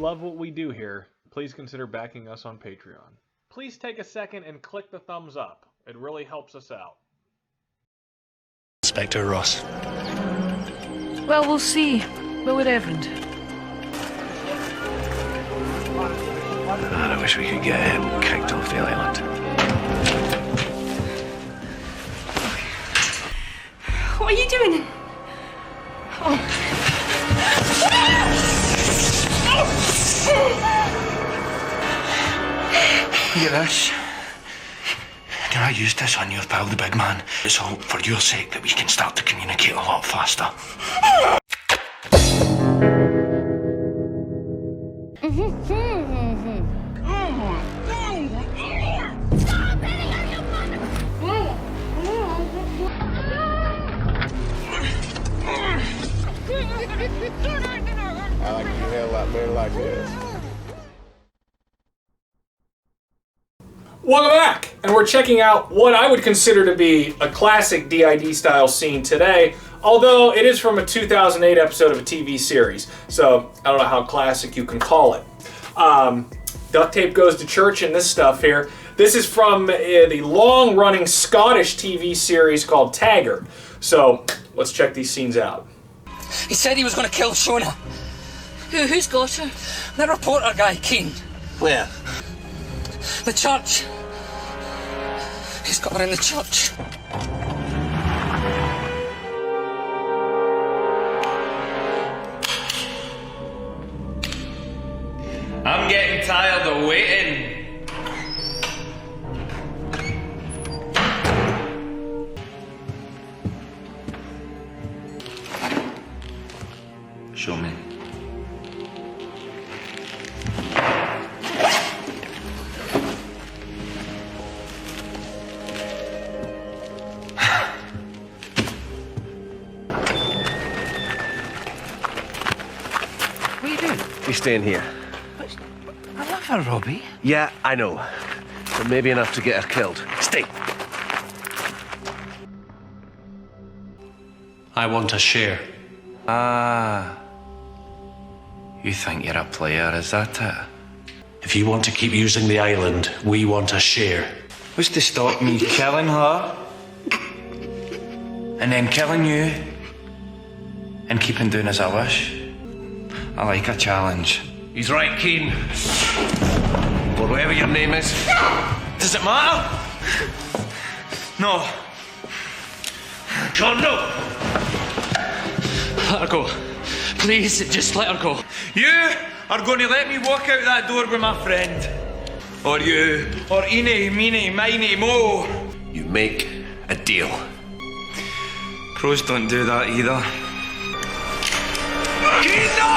love what we do here, please consider backing us on Patreon. Please take a second and click the thumbs up. It really helps us out. Inspector Ross. Well, we'll see. But with Everett. I wish we could get him kicked off the island. What are you doing? Oh. Look at this. Can I use this on your pal, the big man? It's all for your sake that we can start to communicate a lot faster. I like your hair a lot better like this. Welcome back! And we're checking out what I would consider to be a classic DID style scene today, although it is from a 2008 episode of a TV series, so I don't know how classic you can call it. Duct tape goes to church and this stuff here. This is from the long-running Scottish TV series called Taggart. So let's check these scenes out. He said he was going to kill Shona. Who's got her? The reporter guy, Keane. Where? The church. He's got her in the church. I'm getting tired of waiting. Show me. What are you doing? He's staying here. I love her, Robbie. Yeah, I know. But maybe enough to get her killed. Stay. I want a share. Ah. You think you're a player, is that it? If you want to keep using the island, we want a share. Who's to stop me killing her? And then killing you? And keeping doing as I wish? I like a challenge. He's right, Keane. Or whatever your name is. Does it matter? No. John, no! Let her go. Please, just let her go. You are going to let me walk out that door with my friend. Or you. Or eeny, meeny, miny, mo. You make a deal. Pros don't do that either. Keane, no!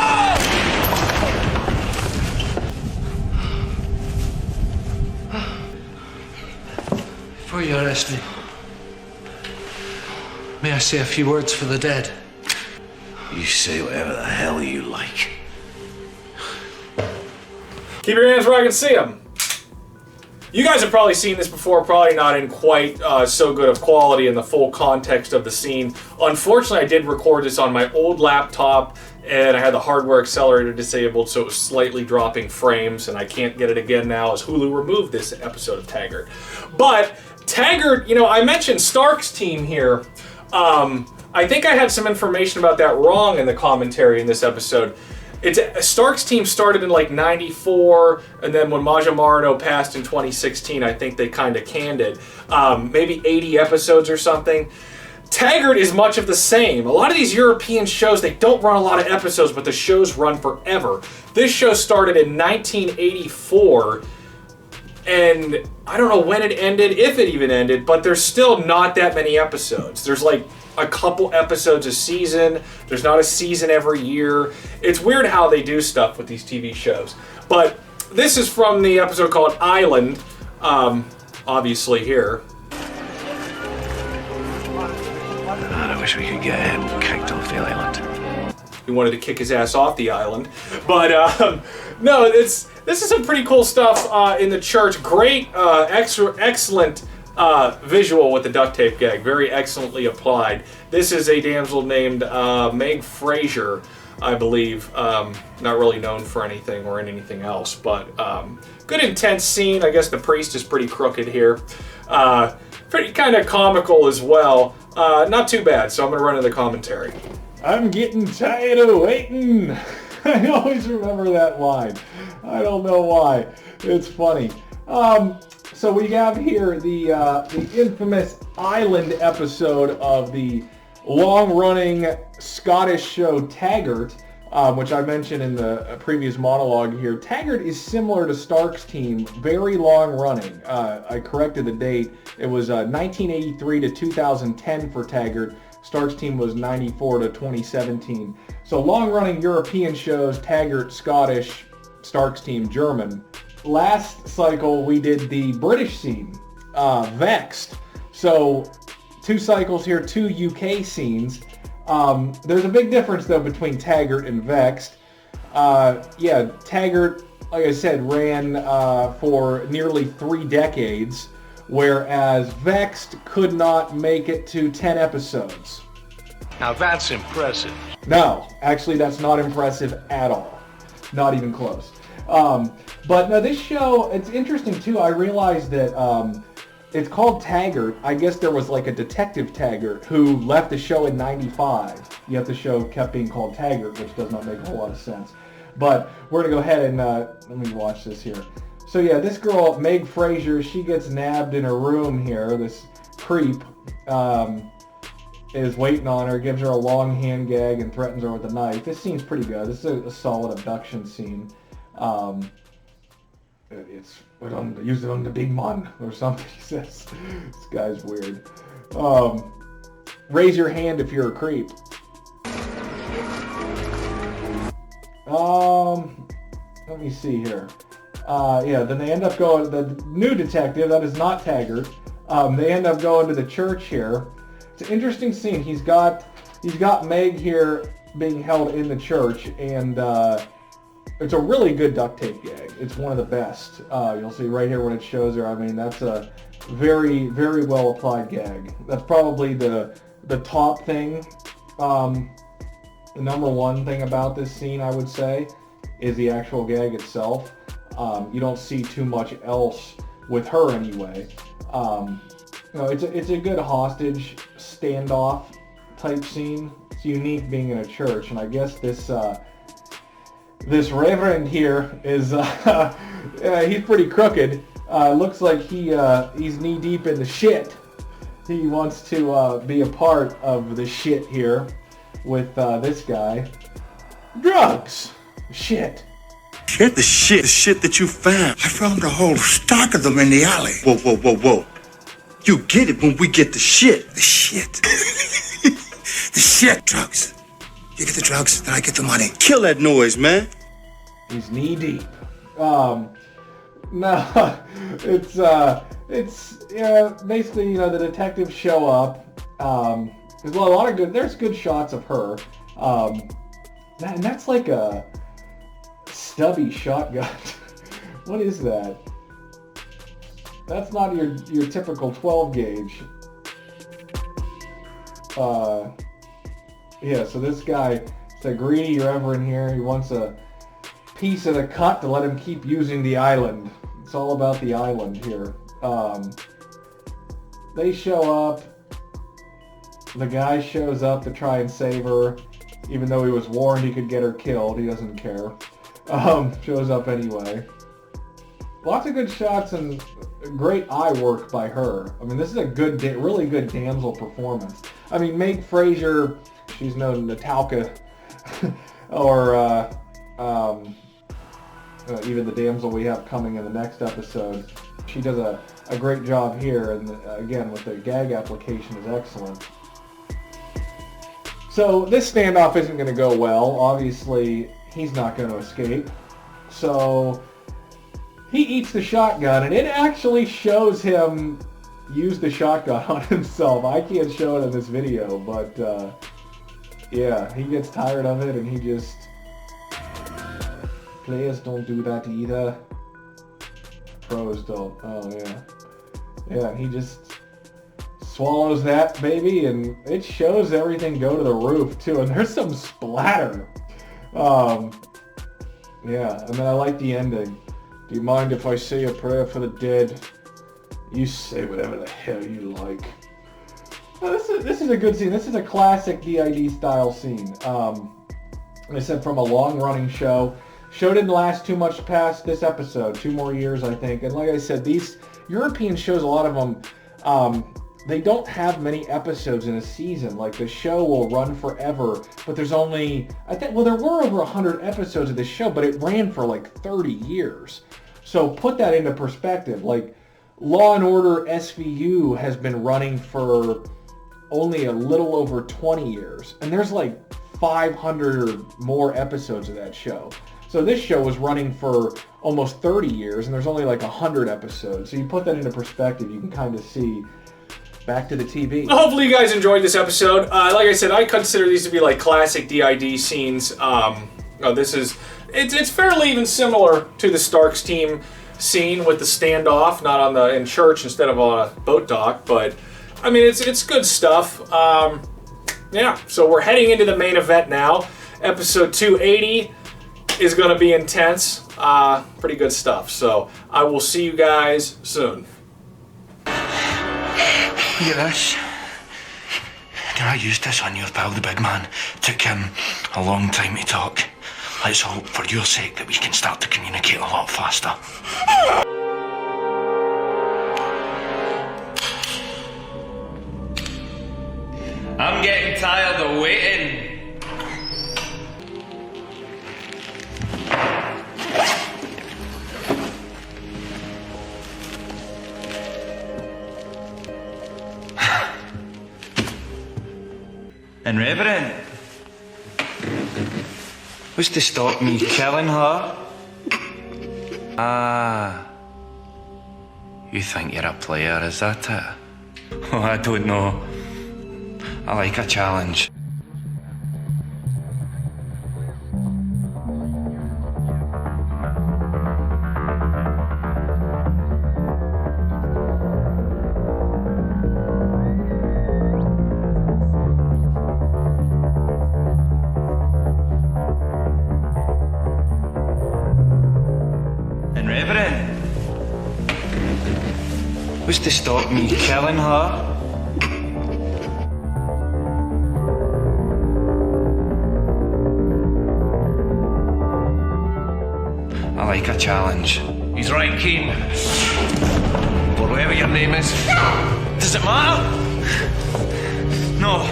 Before you arrest me, may I say a few words for the dead? You say whatever the hell you like. Keep your hands where I can see them. You guys have probably seen this before, probably not in quite so good of quality in the full context of the scene. Unfortunately, I did record this on my old laptop, and I had the hardware accelerator disabled, so it was slightly dropping frames, and I can't get it again now as Hulu removed this episode of Taggart. But Taggart, you know, I mentioned Stark's team here. I think I had some information about that wrong in the commentary in this episode. Stark's team started in like 94, and then when Maja Marino passed in 2016, I think they kind of canned it. Maybe 80 episodes or something. Taggart is much of the same. A lot of these European shows, they don't run a lot of episodes, but the shows run forever. This show started in 1984, and I don't know when it ended, if it even ended, but there's still not that many episodes. There's like a couple episodes a season. There's not a season every year. It's weird how they do stuff with these TV shows. But this is from the episode called Island, obviously here. I wish we could get him kicked off the island. He wanted to kick his ass off the island. But no, this is some pretty cool stuff in the church. Great, excellent visual with the duct tape gag. Very excellently applied. This is a damsel named Meg Fraser. I believe. Not really known for anything or in anything else, but good intense scene. I guess the priest is pretty crooked here. Pretty kind of comical as well. Not too bad, so I'm going to run into the commentary. I'm getting tired of waiting. I always remember that line. I don't know why. It's funny. So we have here the infamous Island episode of the long-running Scottish show Taggart, which I mentioned in the previous monologue here. Taggart is similar to Stark's team, very long-running. I corrected the date. It was 1983 to 2010 for Taggart. Stark's team was 94 to 2017. So long-running European shows, Taggart Scottish, Stark's team German. Last cycle we did the British scene, Vexed. So 2 cycles here, 2 UK scenes. There's a big difference though between Taggart and Vexed. Yeah, Taggart, like I said, ran for nearly 3 decades, whereas Vexed could not make it to 10 episodes. Now that's impressive. No, actually that's not impressive at all. Not even close. But no, this show, it's interesting too. I realized that it's called Taggart. I guess there was like a detective Taggart who left the show in 95. Yet the show kept being called Taggart, which does not make a whole lot of sense. But we're going to go ahead and let me watch this here. So yeah, this girl, Meg Fraser, she gets nabbed in her room here. This creep is waiting on her, gives her a long hand gag and threatens her with a knife. This scene's pretty good. This is a solid abduction scene. Use it on the big man or something, he says. This guy's weird. Raise your hand if you're a creep. Let me see here. Yeah, then they end up going, the new detective, that is not Taggart, they end up going to the church here. It's an interesting scene. He's got Meg here being held in the church, and it's a really good duct tape gag. It's one of the best. You'll see right here when it shows her. I mean, that's a very, very well applied gag. That's probably the top thing. The number one thing about this scene, I would say, is the actual gag itself. You don't see too much else with her anyway. It's a good hostage standoff type scene. It's unique being in a church, and I guess this reverend here is he's pretty crooked. Looks like he's knee deep in the shit. He wants to be a part of the shit here with this guy. Drugs. Shit. Shit, the shit that you found. I found a whole stock of them in the alley. Whoa, whoa, whoa, whoa. You get it when we get the shit. The shit. The shit. Drugs. You get the drugs, then I get the money. Kill that noise, man. He's knee deep. No, it's basically, the detectives show up. There's a lot of there's good shots of her. And that's like a stubby shotgun. What is that? That's not your typical 12 gauge. Yeah, so this guy, it's a greedy reverend here. He wants a piece of the cut to let him keep using the island. It's all about the island here. They show up. The guy shows up to try and save her. Even though he was warned he could get her killed, he doesn't care. Shows up anyway. Lots of good shots and great eye work by her. I mean, this is a good, really good damsel performance. I mean, Meg Fraser, she's known Natalka, or even the damsel we have coming in the next episode. She does a great job here, and again, with the gag application is excellent. So this standoff isn't going to go well. Obviously, he's not going to escape. So he eats the shotgun, and it actually shows him use the shotgun on himself. I can't show it in this video, but yeah, he gets tired of it, and he just... Players don't do that either. Pros don't. Oh, yeah. Yeah, he just swallows that baby, and it shows everything go to the roof, too. And there's some splatter. Yeah, and then I like the ending. Do you mind if I say a prayer for the dead? You say whatever the hell you like. Well, this is a good scene. This is a classic DID style scene. Like I said, from a long-running show. Show didn't last too much past this episode. 2 more years, I think. And like I said, these European shows, a lot of them, they don't have many episodes in a season. Like, the show will run forever, but there's only, I think, well, there were over 100 episodes of this show, but it ran for like 30 years. So put that into perspective. Like, Law & Order SVU has been running for only a little over 20 years. And there's like 500 or more episodes of that show. So this show was running for almost 30 years, and there's only like 100 episodes. So you put that into perspective, you can kind of see. Back to the TV. Hopefully you guys enjoyed this episode. Like I said, I consider these to be like classic DID scenes. It's fairly even similar to the Starks team scene with the standoff, not in church instead of on a boat dock. But I mean, it's good stuff. Yeah. So we're heading into the main event now. Episode 280 is going to be intense. Pretty good stuff. So I will see you guys soon. Look at this. Can I use this on your pal, the big man? Took him a long time to talk. Let's hope, for your sake, that we can start to communicate a lot faster. I'm getting tired of waiting. And Reverend, what's to stop me killing her? Ah, you think you're a player, is that it? Oh, I don't know. I like a challenge. What's to stop me killing her? I like a challenge. He's right, Keen. Or whatever your name is. Does it matter? No.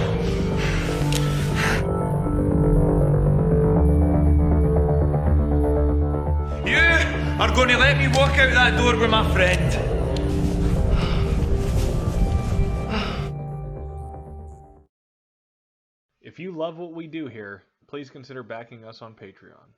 You are going to let me walk out that door with my friend. If you love what we do here, please consider backing us on Patreon.